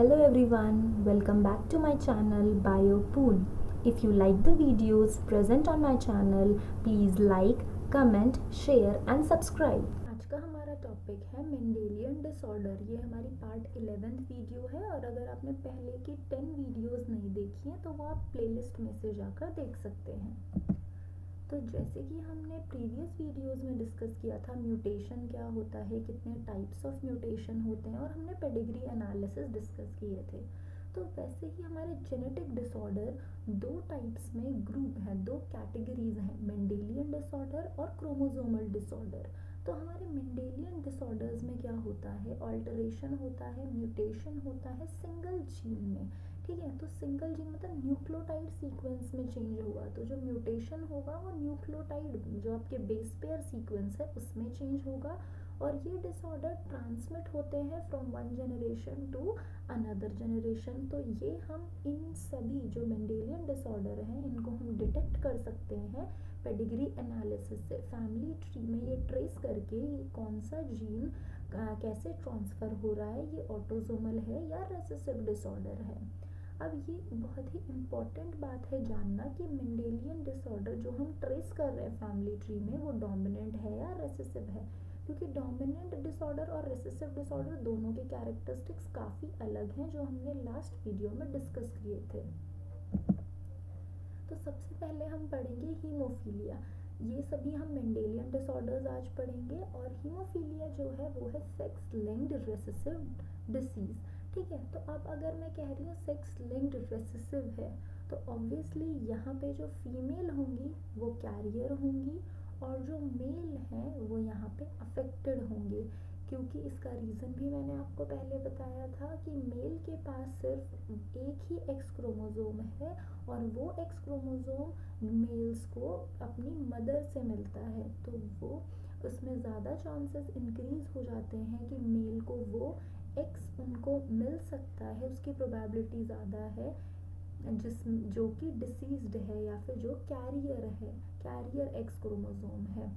Hello everyone, welcome back to my channel BioPool. If you like the videos present on my channel, please like, comment, share and subscribe. आज का हमारा topic है Mendelian disorder. ये हमारी part 11th video है और अगर आपने पहले की 10 वीडियोस नहीं देखी हैं तो वो आप प्लेलिस्ट में से जाकर देख सकते हैं। तो जैसे कि हमने प्रीवियस वीडियोस में डिस्कस किया था म्यूटेशन क्या होता है, कितने टाइप्स ऑफ म्यूटेशन होते हैं और हमने पेडिग्री एनालिसिस डिस्कस किए थे। तो वैसे ही हमारे जेनेटिक डिसऑर्डर दो टाइप्स में ग्रुप हैं, दो कैटेगरीज हैं, मेंडेलियन डिसऑर्डर और क्रोमोसोमल डिसऑर्डर। तो हमारे मेंडेलियन डिसऑर्डर्स में क्या होता है, ऑल्टरेशन होता है, म्यूटेशन होता है सिंगल जीन में। ठीक है, तो सिंगल जीन मतलब न्यूक्लियोटाइड सीक्वेंस में चेंज हुआ, तो जो म्यूटेशन होगा वो न्यूक्लियोटाइड जो आपके बेस पेयर सीक्वेंस है उसमें चेंज होगा। और ये डिसऑर्डर ट्रांसमिट होते हैं from one generation to another generation. तो ये हम इन सभी जो मेंडेलियन डिसऑर्डर हैं इनको हम डिटेक्ट कर सकते हैं पेडिग्री एनालिसिस से, फैमिली ट्री में ये ट्रेस करके ये कौन सा जीन कैसे ट्रांसफ़र हो रहा है, ये ऑटोसोमल है या रेसेसिव डिसऑर्डर है। अब ये बहुत ही इम्पॉर्टेंट बात है जानना कि मेंडेलियन डिसऑर्डर जो हम ट्रेस कर रहे हैं फैमिली ट्री में वो डोमिनेंट है या रेसेसिव है, क्योंकि डोमिनेंट डिसऑर्डर और रेसेसिव डिसऑर्डर दोनों के कैरेक्टरिस्टिक्स काफ़ी अलग हैं जो हमने लास्ट वीडियो में डिस्कस किए थे। तो सबसे पहले हम पढ़ेंगे हीमोफीलिया। ये सभी हम मेंडेलियन डिसऑर्डर्स आज पढ़ेंगे और हीमोफीलिया जो है वो है सेक्स लिंक्ड रेसेसिव डिसीज। ठीक है, तो अब अगर मैं कह रही हूँ सेक्स लिंक्ड रेसेसिव है तो ऑब्वियसली यहाँ पे जो फीमेल होंगी वो कैरियर होंगी और जो मेल हैं वो यहाँ पे अफेक्टेड होंगे, क्योंकि इसका रीज़न भी मैंने आपको पहले बताया था कि मेल के पास सिर्फ एक ही एक्स क्रोमोसोम है और वो एक्स क्रोमोसोम मेल्स को अपनी मदर से मिलता है, तो वो उसमें ज़्यादा चांसेस इंक्रीज हो जाते हैं कि मेल को वो एक्स उनको मिल सकता है, उसकी प्रोबेबिलिटी ज़्यादा है जिस जो कि डिसीज्ड है या फिर जो कैरियर है, कैरियर एक्स क्रोमोसोम है।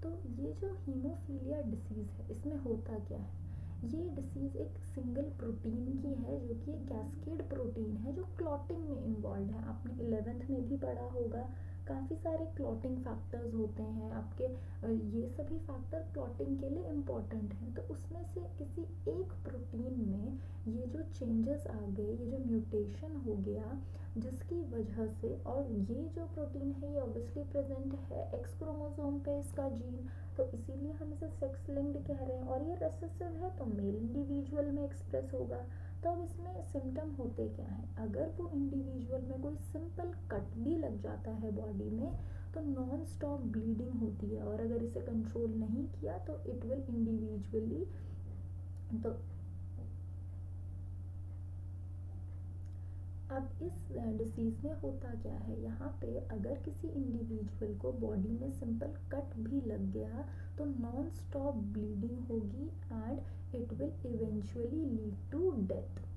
तो ये जो हीमोफीलिया डिसीज़ है इसमें होता क्या है, ये डिसीज़ एक सिंगल प्रोटीन की है जो कि एक कैस्केड प्रोटीन है जो क्लॉटिंग में इन्वॉल्व है। आपने 11th में भी पढ़ा होगा, काफ़ी सारे क्लॉटिंग फैक्टर्स होते हैं आपके, ये सभी फैक्टर क्लॉटिंग के लिए इम्पॉर्टेंट हैं। तो उसमें से किसी एक प्रोटीन में ये जो चेंजेस आ गए, ये जो म्यूटेशन हो गया जिसकी वजह से, और ये जो प्रोटीन है ये ऑब्वियसली प्रेजेंट है एक्स क्रोमोसोम पे इसका जीन, तो इसीलिए हम इसे सेक्स लिंक्ड कह रहे हैं। और ये रेसेसिव है तो मेल इंडिविजुअल में एक्सप्रेस होगा। तो अब इसमें सिम्टम होते क्या हैं, अगर वो इंडिविजुअल में कोई सिंपल कट भी लग जाता है बॉडी में तो नॉन स्टॉप ब्लीडिंग होती है, और अगर इसे कंट्रोल नहीं किया तो इट विल इंडिविजुअली, तो अब इस डिसीज़ में होता क्या है, यहाँ पे अगर किसी इंडिविजुअल को बॉडी में सिंपल कट भी लग गया तो नॉन स्टॉप ब्लीडिंग होगी and it will eventually lead to death.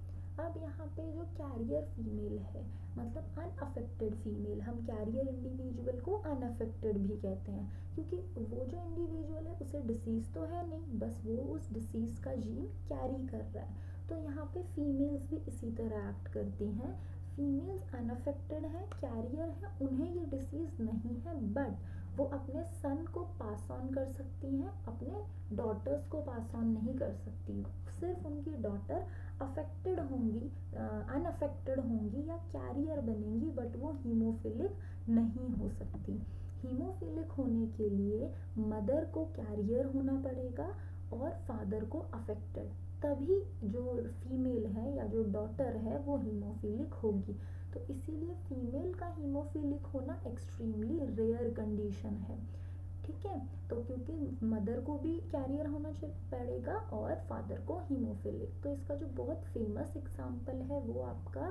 अब यहाँ पे जो कैरियर फीमेल है मतलब अनअफेक्टेड फीमेल, हम कैरियर इंडिविजुअल को अनअफेक्टेड भी कहते हैं क्योंकि वो जो इंडिविजुअल है उसे डिसीज़ तो है नहीं, बस वो उस डिसीज़ का जीन कैरी कर रहा है। तो यहाँ पे फीमेल्स भी इसी तरह एक्ट करती हैं, फीमेल्स अनअफेक्टेड हैं, कैरियर हैं, उन्हें ये डिसीज़ नहीं है, बट वो अपने सन को पास ऑन कर सकती हैं, अपने डॉटर्स को पास ऑन नहीं कर सकती। सिर्फ उनकी डॉटर अफेक्टेड होंगी, अनअफेक्टेड होंगी या कैरियर बनेंगी, बट वो हीमोफिलिक नहीं हो सकती। हीमोफिलिक होने के लिए मदर को कैरियर होना पड़ेगा और फादर को अफेक्टेड, तभी जो फीमेल है या जो डॉटर है वो हीमोफिलिक होगी। तो इसीलिए फीमेल का हीमोफिलिक होना एक्सट्रीमली रेयर कंडीशन है। ठीक है, तो क्योंकि मदर को भी कैरियर होना पड़ेगा और फादर को हीमोफिलिक। तो इसका जो बहुत फेमस एग्जांपल है वो आपका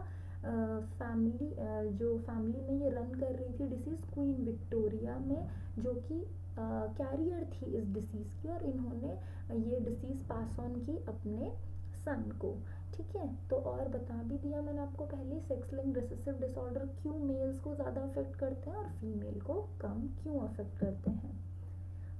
फैमिली जो फैमिली में ये रन कर रही थी डिसीज़ क्वीन विक्टोरिया में, जो कि कैरियर थी इस डिसीज़ की और इन्होंने ये डिसीज़ पास ऑन की अपने सन को। ठीक है, तो और बता भी दिया मैंने आपको पहले सेक्स लिंक्ड रिसेसिव डिसऑर्डर क्यों मेल्स को ज़्यादा अफेक्ट करते हैं और फीमेल को कम क्यों अफेक्ट करते हैं।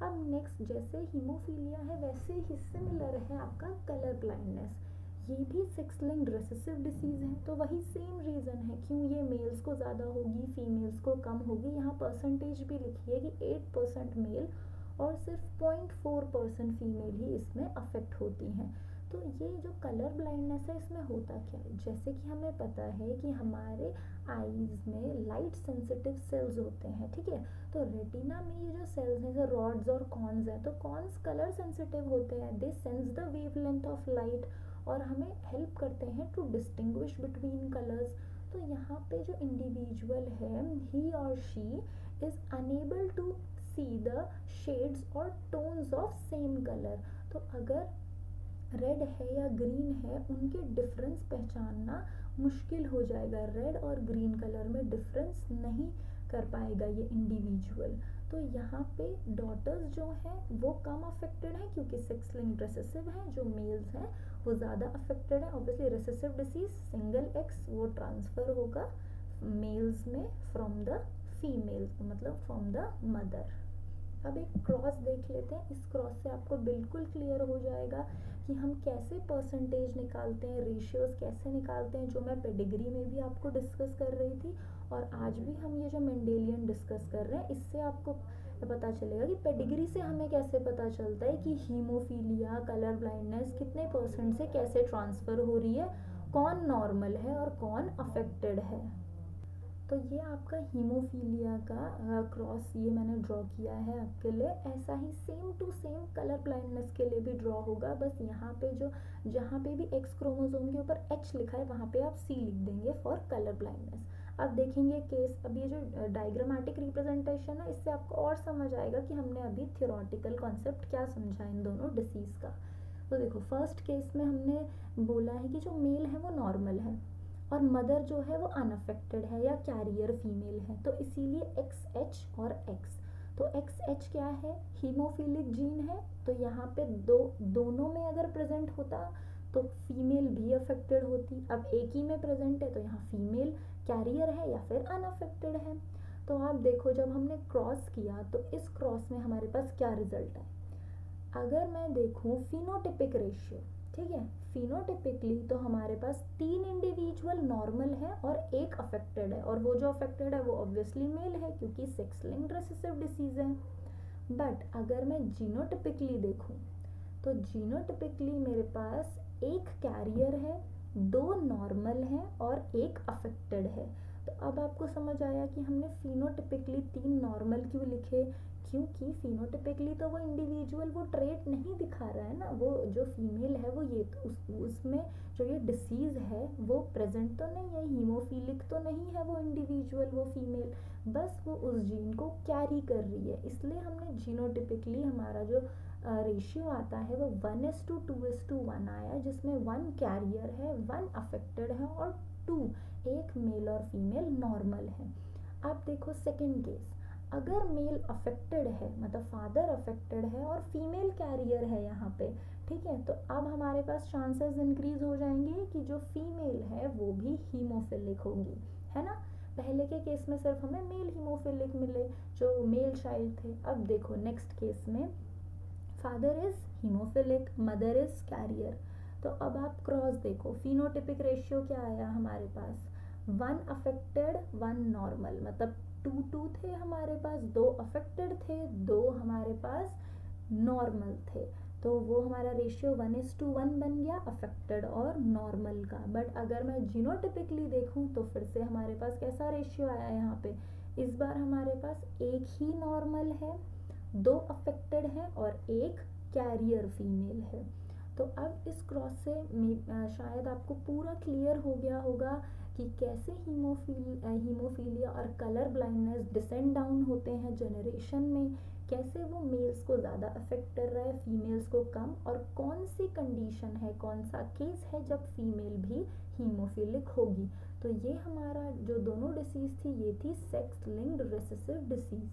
अब नेक्स्ट, जैसे हीमोफीलिया है वैसे ही सिमिलर है आपका कलर ब्लाइंडनेस। ये भी सेक्स लिंक्ड रिसेसिव डिसीज़ है। तो वही सेम रीज़न है क्यों ये मेल्स को ज़्यादा होगी फीमेल्स को कम होगी। यहाँ परसेंटेज भी लिखी है कि 8% मेल और सिर्फ 0.4% फीमेल ही इसमें अफेक्ट होती हैं। तो ये जो कलर ब्लाइंडनेस है इसमें होता क्या है, जैसे कि हमें पता है कि हमारे आईज में लाइट सेंसिटिव सेल्स होते हैं, ठीक है। तो रेटिना में ये जो सेल्स हैं, जैसे रॉड्स और कॉन्स हैं, तो कॉन्स कलर सेंसिटिव होते हैं, they sense the wavelength of light और हमें हेल्प करते हैं टू डिस्टिंग्विश बिटवीन कलर्स। तो यहाँ पे जो इंडिविजुअल है ही और she is unable to see the shades और टोन्स ऑफ सेम कलर। तो अगर रेड है या ग्रीन है उनके डिफरेंस पहचानना मुश्किल हो जाएगा, रेड और ग्रीन कलर में डिफरेंस नहीं कर पाएगा ये इंडिविजुअल। तो यहाँ पे डॉटर्स जो हैं वो कम अफेक्टेड हैं क्योंकि सेक्स लिंक्ड रिसेसिव हैं, जो मेल्स हैं वो ज़्यादा अफेक्टेड है। Obviously recessive disease single x वो ट्रांसफ़र होगा मेल्स में फ्रॉम द फीमेल, मतलब फ्रॉम द मदर। अब एक क्रॉस देख लेते हैं, इस क्रॉस से आपको बिल्कुल क्लियर हो जाएगा कि हम कैसे परसेंटेज निकालते हैं, रेशियोज कैसे निकालते हैं, जो मैं पेडिग्री में भी आपको डिस्कस कर रही थी और आज भी हम ये जो मेंडेलियन डिस्कस कर रहे हैं इससे आपको पता चलेगा कि पेडिग्री से हमें कैसे पता चलता है कि हीमोफीलिया कलर ब्लाइंडनेस कितने परसेंट से कैसे ट्रांसफ़र हो रही है, कौन नॉर्मल है और कौन अफेक्टेड है। तो ये आपका हीमोफीलिया का क्रॉस ये मैंने ड्रॉ किया है आपके लिए। ऐसा ही same to same colour blindness के लिए भी ड्रॉ होगा, बस यहाँ पे जो जहाँ पे भी एक्स क्रोमोसोम के ऊपर एच लिखा है वहाँ पे आप सी लिख देंगे फॉर कलर ब्लाइंडनेस। अब देखेंगे केस, अब ये जो डायग्रामेटिक रिप्रेजेंटेशन है इससे आपको और समझ आएगा कि हमने अभी थियोरटिकल कॉन्सेप्ट क्या समझा इन दोनों डिसीज़ का। तो देखो फर्स्ट केस में हमने बोला है कि जो मेल है वो नॉर्मल है और मदर जो है वो अनअफेक्टेड है या कैरियर फीमेल है, तो इसीलिए एक्स एच और एक्स। तो एक्स एच क्या है, हीमोफिलिक जीन है, तो यहाँ पे दोनों में अगर प्रेजेंट होता तो फीमेल भी अफेक्टेड होती। अब एक ही में प्रेजेंट है तो यहाँ फीमेल कैरियर है या फिर अनअफेक्टेड है। तो आप देखो जब हमने क्रॉस किया तो इस क्रॉस में हमारे पास क्या रिजल्ट है। अगर मैं देखूँ फिनोटिपिक रेशियो, ठीक है, फिनोटिपिकली तो हमारे पास 3 इंडिविजुअल नॉर्मल है और एक अफेक्टेड है, और वो जो अफेक्टेड है वो ऑब्वियसली मेल है क्योंकि सेक्स लिंक्ड रिसेसिव डिसीज है। बट अगर मैं जीनोटिपिकली देखूँ तो जीनोटिपिकली मेरे पास एक कैरियर है, 2 नॉर्मल हैं और एक अफेक्टेड है। तो अब आपको समझ आया कि हमने फिनोटिपिकली 3 नॉर्मल क्यों लिखे, क्योंकि फिनोटिपिकली तो वो इंडिविजुअल वो ट्रेट नहीं दिखा रहा है ना, वो जो फीमेल है वो ये उसमें जो ये डिसीज़ है वो प्रेजेंट तो नहीं है, हीमोफिलिक तो नहीं है वो इंडिविजुअल वो फीमेल, बस वो उस जीन को कैरी कर रही है। इसलिए हमने जीनोटिपिकली हमारा जो रेशियो आता है वो 1:2:1 आया, जिसमें 1 कैरियर है, 1 अफेक्टेड है और 2 एक मेल और फीमेल नॉर्मल है। अब देखो सेकेंड केस, अगर मेल अफेक्टेड है मतलब फादर अफेक्टेड है और फीमेल कैरियर है यहाँ पे, ठीक है, तो अब हमारे पास चांसेस इंक्रीज हो जाएंगे कि जो फीमेल है वो भी हीमोफिलिक होगी, है ना। पहले के केस में सिर्फ हमें मेल हीमोफिलिक मिले जो मेल चाइल्ड थे। अब देखो नेक्स्ट केस में father is haemophilic, mother is carrier. तो अब आप क्रॉस देखो, फिनोटिपिक रेशियो क्या आया हमारे पास, 1 अफेक्टेड 1 नॉर्मल, मतलब 2 थे हमारे पास, 2 अफेक्टेड थे, 2 हमारे पास नॉर्मल थे। तो वो हमारा रेशियो 1:1 बन गया अफेक्टेड और नॉर्मल का। बट अगर मैं जीनोटिपिकली देखूं तो फिर से हमारे पास कैसा रेशियो आया यहाँ पे, इस बार हमारे पास एक ही नॉर्मल है, 2 अफेक्टेड हैं और एक कैरियर फीमेल है। तो अब इस क्रॉस से शायद आपको पूरा क्लियर हो गया होगा कि कैसे हीमोफीलिया और कलर ब्लाइंडनेस डिसेंड डाउन होते हैं जनरेशन में, कैसे वो मेल्स को ज़्यादा अफेक्ट कर रहा है फीमेल्स को कम, और कौन सी कंडीशन है, कौन सा केस है जब फीमेल भी हीमोफिलिक होगी। तो ये हमारा जो दोनों डिसीज़ थी ये थी सेक्स लिंक्ड रिसेसिव डिसीज़।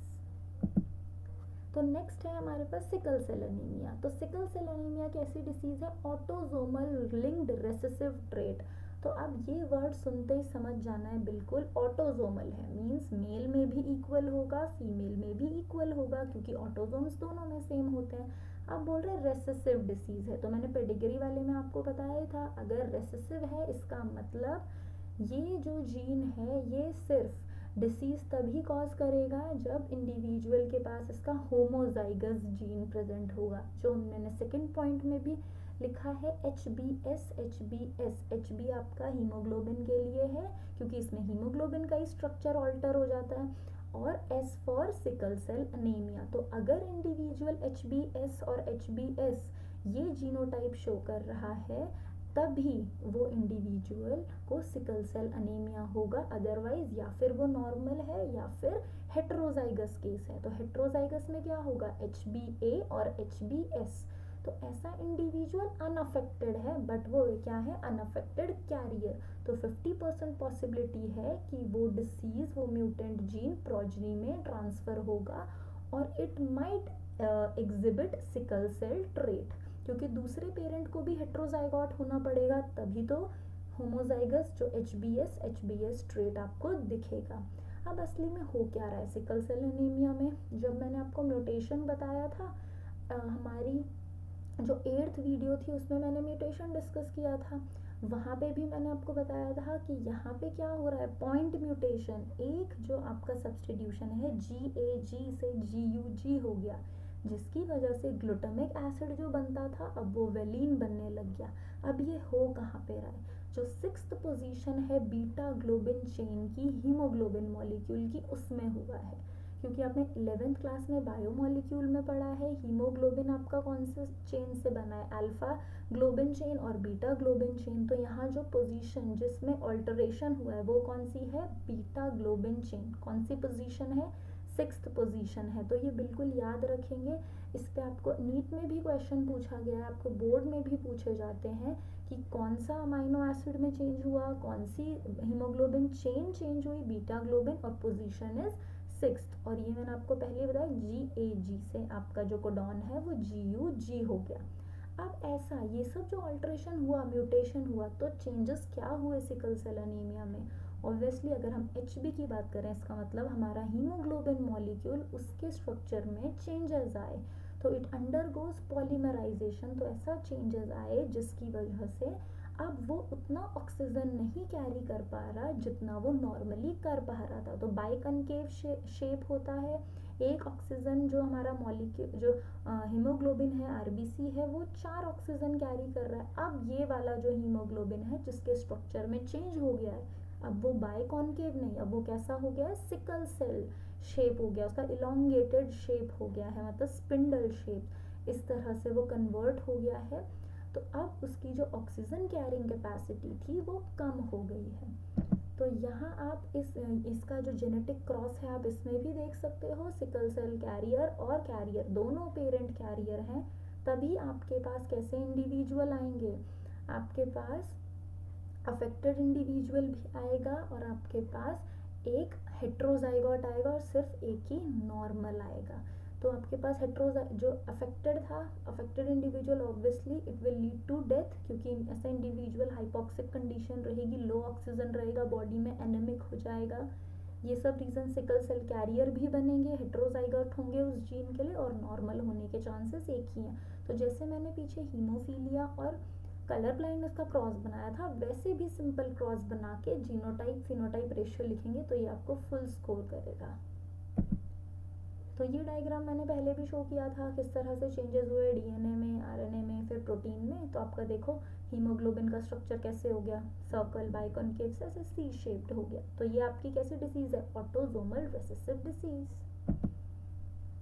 तो नेक्स्ट है हमारे पास सिकल सेल एनीमिया। तो सिकल सेल एनीमिया कैसी डिसीज़ है, ऑटोसोमल लिंक्ड रिसेसिव ट्रेट। तो अब ये वर्ड सुनते ही समझ जाना है, बिल्कुल ऑटोसोमल है मींस मेल में भी इक्वल होगा फीमेल में भी इक्वल होगा क्योंकि ऑटोसोम्स दोनों में सेम होते हैं। आप बोल रहे हैं रेसेसिव डिसीज है, तो मैंने पेडिग्री वाले में आपको बताया ही था, अगर रेसेसिव है इसका मतलब ये जो जीन है ये सिर्फ डिसीज तभी कॉज करेगा जब इंडिविजुअल के पास इसका होमोजाइगस जीन प्रेजेंट होगा, जो मैंने सेकंड पॉइंट में भी लिखा है HbS HbS आपका हीमोग्लोबिन के लिए है, क्योंकि इसमें हीमोग्लोबिन का ही स्ट्रक्चर ऑल्टर हो जाता है, और S for sickle cell anaemia. तो अगर इंडिविजुअल HbS और HbS ये जीनोटाइप शो कर रहा है तभी वो इंडिविजुअल को सिकल सेल अनीमिया होगा, अदरवाइज या फिर वो नॉर्मल है या फिर हेट्रोजाइगस केस है। तो हेट्रोजाइगस में क्या होगा, HbA और HbS। तो ऐसा इंडिविजुअल अनअफेक्टेड है, बट वो क्या है, अनअफेक्टेड कैरियर। तो 50% पॉसिबिलिटी है कि वो डिसीज, वो म्यूटेंट जीन प्रोजनी में ट्रांसफर होगा और it might exhibit sickle cell trait, क्योंकि दूसरे पेरेंट को भी हेट्रोजाइगोट होना पड़ेगा तभी तो होमोजाइगस जो HbS ट्रेट आपको दिखेगा। अब असली में हो क्या रहा है सिकल सेल एनीमिया में, जब मैंने आपको म्यूटेशन बताया था, हमारी जो 8th वीडियो थी उसमें मैंने म्यूटेशन डिस्कस किया था, वहाँ पे भी मैंने आपको बताया था कि यहाँ पे क्या हो रहा है, पॉइंट म्यूटेशन, एक जो आपका सब्सटीट्यूशन है GAG से GUG हो गया, जिसकी वजह से ग्लूटामिक एसिड जो बनता था अब वो वेलिन बनने लग गया। अब ये हो कहाँ पे रहा है, जो 6th पोजीशन है बीटा ग्लोबिन चेन की हीमोग्लोबिन मॉलिक्यूल की, उसमें हुआ है, क्योंकि आपने 11th क्लास में बायोमोलिक्यूल में पढ़ा है हीमोग्लोबिन आपका कौन से चेन से बना है, अल्फा ग्लोबिन चेन और बीटा ग्लोबिन चेन। तो यहाँ जो पोजीशन जिसमें ऑल्टरेशन हुआ है वो कौन सी है, बीटा ग्लोबिन चेन। कौन सी पोजीशन है, 6th पोजीशन है। तो ये बिल्कुल याद रखेंगे, इस पे आपको नीट में भी क्वेश्चन पूछा गया है, आपको बोर्ड में भी पूछे जाते हैं कि कौन सा अमाइनो एसिड में चेंज हुआ, कौन सी हीमोग्लोबिन चेन चेंज हुई, बीटा ग्लोबिन, और पोजीशन इज 6th। और ये मैंने आपको पहले बताया GAG से आपका जो कोडॉन है वो GUG हो गया। अब ऐसा ये सब जो अल्ट्रेशन हुआ, म्यूटेशन हुआ, तो चेंजेस क्या हुए सिकल सेल एनीमिया में, ऑब्वियसली अगर हम HB की बात करें इसका मतलब हमारा हीमोग्लोबिन मॉलिक्यूल उसके स्ट्रक्चर में चेंजेस आए, तो इट अंडरगोज पॉलीमराइजेशन। तो ऐसा चेंजेस आए जिसकी वजह से अब वो उतना ऑक्सीजन नहीं कैरी कर पा रहा जितना वो नॉर्मली कर पा रहा था। तो बाइकनकेव शेप होता है, एक ऑक्सीजन जो हमारा मॉलिक्यूल जो हीमोग्लोबिन है RBC है वो 4 ऑक्सीजन कैरी कर रहा है। अब ये वाला जो हीमोग्लोबिन है जिसके स्ट्रक्चर में चेंज हो गया है, अब वो बाइकॉनकेव नहीं, अब वो कैसा हो गया है, सिकल सेल शेप हो गया, उसका इलोंगेटेड शेप हो गया है, मतलब स्पिंडल शेप, इस तरह से वो कन्वर्ट हो गया है। तो अब उसकी जो ऑक्सीजन कैरिंग कैपेसिटी थी वो कम हो गई है। तो यहाँ आप इसका जो जेनेटिक क्रॉस है आप इसमें भी देख सकते हो, सिकल सेल कैरियर और कैरियर दोनों पेरेंट कैरियर हैं, तभी आपके पास कैसे इंडिविजुअल आएंगे, आपके पास अफेक्टेड इंडिविजुअल भी आएगा और आपके पास एक हेट्रोजाइगोट आएगा और सिर्फ एक ही नॉर्मल आएगा। तो आपके पास जो अफेक्टेड था, affected individual obviously it will lead to death, क्योंकि ऐसा इंडिविजुअल हाइपोक्सिक कंडीशन रहेगी, लो ऑक्सीजन रहेगा बॉडी में, एनेमिक हो जाएगा। ये सब रीजन सिकल सेल कैरियर भी बनेंगे, हेट्रोजाइगोट होंगे उस जीन के लिए, और नॉर्मल होने के चांसेस एक ही हैं। तो जैसे मैंने पीछे हीमोफीलिया और कलर ब्लाइंडनेस का क्रॉस बनाया था, वैसे भी सिंपल क्रॉस बना के जीनोटाइप फिनोटाइप रेशियो लिखेंगे तो ये आपको फुल स्कोर करेगा। तो ये डायग्राम मैंने पहले भी शो किया था, किस तरह से चेंजेस हुए DNA में, RNA में, फिर प्रोटीन में। तो आपका देखो हीमोग्लोबिन का स्ट्रक्चर कैसे हो गया, सर्कल बाइकॉनकेव से ऐसे C शेप्ड हो गया। तो ये आपकी कैसी डिसीज है, ऑटोसोमल रिसेसिव डिसीज।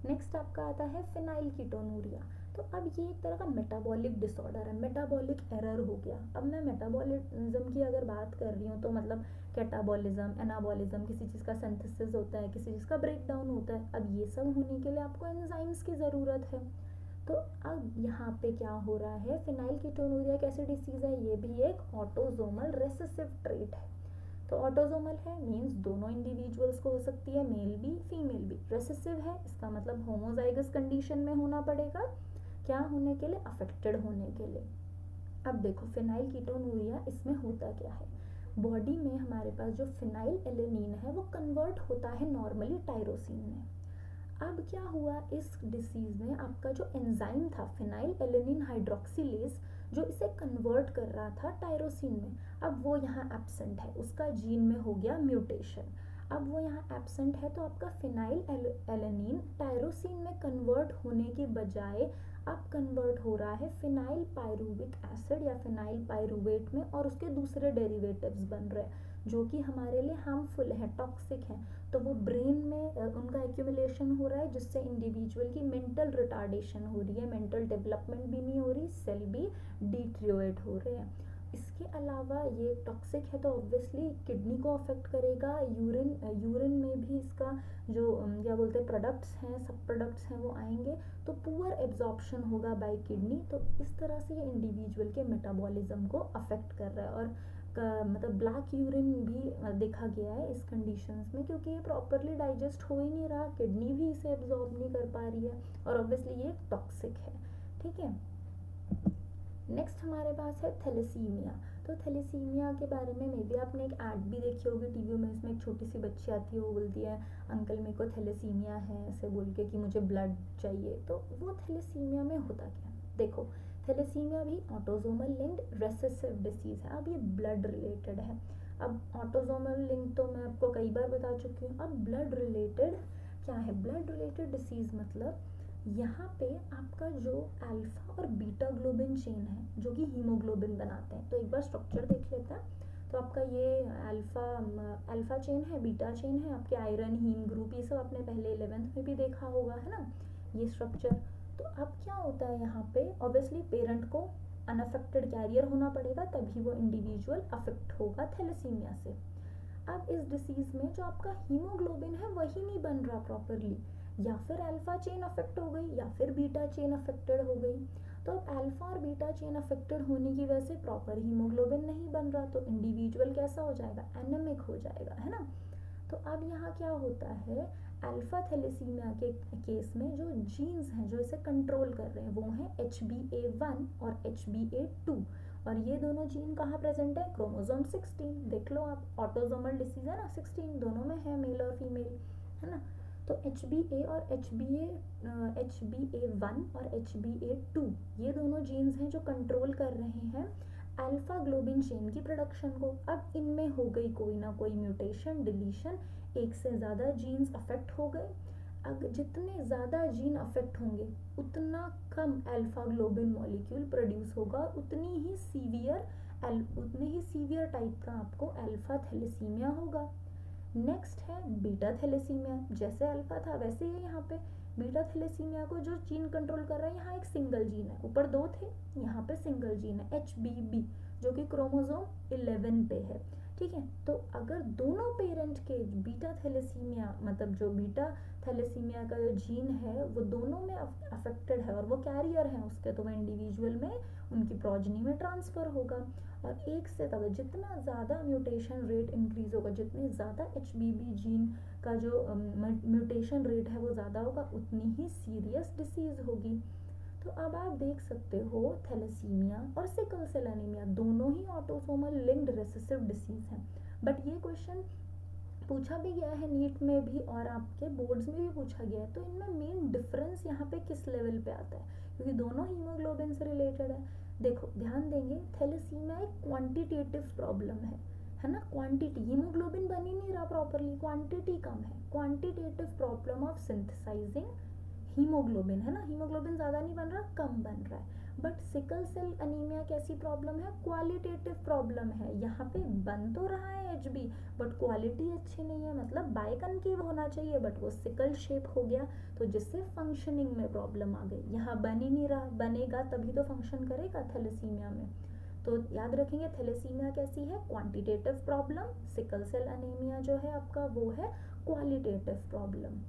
नेक्स्ट आपका आता है फिनाइल कीटोनूरिया। तो अब ये एक तरह का मेटाबॉलिक डिसऑर्डर है, मेटाबॉलिक एरर हो गया। अब मैं मेटाबॉलिज्म की अगर बात कर रही हूँ तो मतलब कैटाबॉलिज्म, एनाबॉलिज्म, किसी चीज़ का सिंथेसिस होता है, किसी चीज़ का ब्रेकडाउन होता है। अब ये सब होने के लिए आपको एंजाइम्स की ज़रूरत है। तो अब यहाँ पे क्या हो रहा है, फिनाइल कीटोनूरिया कैसी डिसीज है, ये भी एक ऑटोसोमल रेसेसिव ट्रेट है। तो ऑटोसोमल है मीन्स दोनों इंडिविजुअल्स को हो सकती है, मेल भी फीमेल भी। रेसेसिव है इसका मतलब होमोजाइगस कंडीशन में होना पड़ेगा, क्या होने के लिए, अफेक्टेड होने के लिए। अब देखो फिनाइल कीटोनूरिया, इसमें होता क्या है, बॉडी में हमारे पास जो फिनाइल एलेनिन है वो कन्वर्ट होता है नॉर्मली टायरोसिन में। अब क्या हुआ इस डिसीज़ में, आपका जो एंजाइम था फिनाइल एलेनिन हाइड्रोक्सिलेज, जो इसे कन्वर्ट कर रहा था टायरोसिन में, अब वो यहाँ एब्सेंट है, उसका जीन में हो गया म्यूटेशन। अब वो यहाँ एब्सेंट है तो आपका फिनाइल एलेनिन टायरोसिन में कन्वर्ट होने के बजाय अब कन्वर्ट हो रहा है फिनाइल पायरुविक एसिड या फिनाइल पायरुवेट में, और उसके दूसरे डेरिवेटिव्स बन रहे हैं जो कि हमारे लिए हार्मफुल है, टॉक्सिक है। तो वो ब्रेन में उनका एक्यूमुलेशन हो रहा है, जिससे इंडिविजुअल की मेंटल रिटार्डेशन हो रही है, मेंटल डेवलपमेंट भी नहीं हो रही, सेल भी डिट्रियोरेट हो रहे हैं। इसके अलावा ये टॉक्सिक है तो ऑब्वियसली किडनी को अफेक्ट करेगा, यूरिन में भी इसका जो क्या बोलते हैं प्रोडक्ट्स हैं, सब प्रोडक्ट्स हैं वो आएंगे, तो पुअर एब्जॉर्प्शन होगा बाय किडनी। तो इस तरह से ये इंडिविजुअल के मेटाबॉलिज्म को अफेक्ट कर रहा है। और मतलब ब्लैक यूरिन भी देखा गया है इस कंडीशंस में, क्योंकि ये प्रॉपरली डाइजेस्ट हो ही नहीं रहा, किडनी भी इसे एब्जॉर्ब नहीं कर पा रही है, और ऑब्वियसली ये टॉक्सिक है। ठीक है, नेक्स्ट हमारे पास है थैलेसीमिया। तो थैलेसीमिया के बारे में मे बी आपने एक ऐड भी देखी होगी टीवी में, इसमें एक छोटी सी बच्ची आती है, वो बोलती है अंकल मेरे को थैलेसीमिया है, ऐसे बोल के कि मुझे ब्लड चाहिए। तो वो थैलेसीमिया में होता क्या, देखो थैलेसीमिया भी ऑटोसोमल लिंक्ड रेसेसिव डिसीज है। अब ये ब्लड रिलेटेड है। अब ऑटोसोमल लिंक तो मैं आपको कई बार बता चुकी हूँ। अब ब्लड रिलेटेड क्या है, ब्लड रिलेटेड डिसीज मतलब यहाँ पे आपका जो अल्फा और बीटा ग्लोबिन चेन है जो कि हीमोग्लोबिन बनाते हैं। तो एक बार स्ट्रक्चर देख लेते हैं। तो आपका ये अल्फा चेन है, बीटा चेन है, आपके आयरन हीम ग्रुप, ये सब आपने पहले 11th में भी देखा होगा, है ना, ये स्ट्रक्चर। तो अब क्या होता है यहाँ पे, ऑब्वियसली पेरेंट को अनअफेक्टेड कैरियर होना पड़ेगा, तभी वो इंडिविजुअल अफेक्ट होगा थैलेसीमिया से। अब इस डिसीज में जो आपका हीमोग्लोबिन है वही नहीं बन रहा प्रॉपरली, या फिर अल्फा चेन अफेक्ट हो गई या फिर बीटा चेन अफेक्टेड हो गई। तो अब अल्फा और बीटा चेन अफेक्टेड होने की वजह से प्रॉपर हीमोग्लोबिन नहीं बन रहा, तो इंडिविजुअल कैसा हो जाएगा, एनेमिक हो जाएगा, है ना। तो अब यहाँ क्या होता है, अल्फा थैलेसीमिया के केस में जो जीन्स हैं जो इसे कंट्रोल कर रहे हैं वो हैं HbA1 और HbA2, और ये दोनों जीन कहाँ प्रेजेंट है, क्रोमोसोम 16। देख लो आप, ऑटोसोमल डिसीज है ना, 16 दोनों में है, मेल और फीमेल, है ना। तो HbA और HbA1 और HbA2 ये दोनों जीन्स हैं जो कंट्रोल कर रहे हैं अल्फा ग्लोबिन चेन की प्रोडक्शन को। अब इनमें हो गई कोई ना कोई म्यूटेशन, डिलीशन, एक से ज़्यादा जीन्स अफेक्ट हो गए। अगर जितने ज़्यादा जीन अफेक्ट होंगे उतना कम अल्फा ग्लोबिन मॉलिक्यूल प्रोड्यूस होगा, उतनी ही सीवियर टाइप का आपको अल्फा थैलेसीमिया होगा। नेक्स्ट है बीटा थैलेसीमिया। जैसे अल्फा था वैसे ही यहाँ पे बीटा थैलेसीमिया को जो जीन कंट्रोल कर रहा है, यहाँ एक सिंगल जीन है, ऊपर 2 थे, यहाँ पे सिंगल जीन है HBB जो कि क्रोमोसोम 11 पे है। ठीक है, तो अगर दोनों पेरेंट के बीटा थैलेसीमिया मतलब जो बीटा थैलेसीमिया का जो जीन है वो दोनों में अफेक्टेड है और वो कैरियर है उसके, तो वो इंडिविजुअल में उनकी प्रोजनी में ट्रांसफर होगा। और एक से तब जितना ज़्यादा म्यूटेशन रेट इंक्रीज होगा, जितनी ज़्यादा HBB जीन का जो म्यूटेशन रेट है वो ज़्यादा होगा, उतनी ही सीरियस डिसीज़ होगी। तो अब आप देख सकते हो थैलेसीमिया और सिकल सेल एनीमिया दोनों ही ऑटोसोमल लिंक्ड रेसेसिव डिसीज हैं। बट ये क्वेश्चन पूछा भी गया है नीट में भी और आपके बोर्ड्स में भी पूछा गया है। तो इनमें मेन डिफरेंस यहाँ पे किस लेवल पे आता है, क्योंकि दोनों हीमोग्लोबिन से रिलेटेड है। देखो ध्यान देंगे, थैलेसीमिया एक क्वांटिटेटिव प्रॉब्लम है ना, क्वांटिटी, हीमोग्लोबिन बन ही नहीं रहा प्रॉपरली, क्वांटिटी कम है, quantitative problem of synthesising haemoglobin, है ना, हीमोग्लोबिन ज़्यादा नहीं बन रहा, कम बन रहा है। बट सिकल सेल अनीमिया कैसी प्रॉब्लम है, क्वालिटेटिव प्रॉब्लम है, यहाँ पे बन तो रहा है HB बट क्वालिटी अच्छी नहीं है, मतलब बाइकनकेव होना चाहिए बट वो सिकल शेप हो गया, तो जिससे फंक्शनिंग में प्रॉब्लम आ गई। यहाँ बन ही नहीं रहा, बनेगा तभी तो फंक्शन करेगा थैलेसीमिया में। तो याद रखेंगे थैलेसीमिया कैसी है, quantitative problem, sickle cell anaemia जो है आपका वो है क्वालिटेटिव प्रॉब्लम।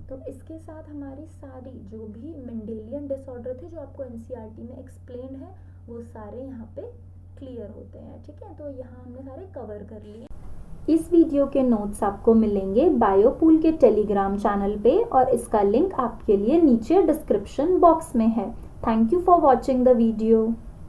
तो इसके साथ हमारी सारी जो भी मेंडेलियन डिसऑर्डर थे जो आपको NCERT में एक्सप्लेन्ड है वो सारे यहाँ पे क्लियर होते हैं। ठीक है, तो यहाँ हमने सारे कवर कर लिए। इस वीडियो के नोट्स आपको मिलेंगे बायोपूल के टेलीग्राम चैनल पे और इसका लिंक आपके लिए नीचे डिस्क्रिप्शन बॉक्स में है। Thank you for watching the video.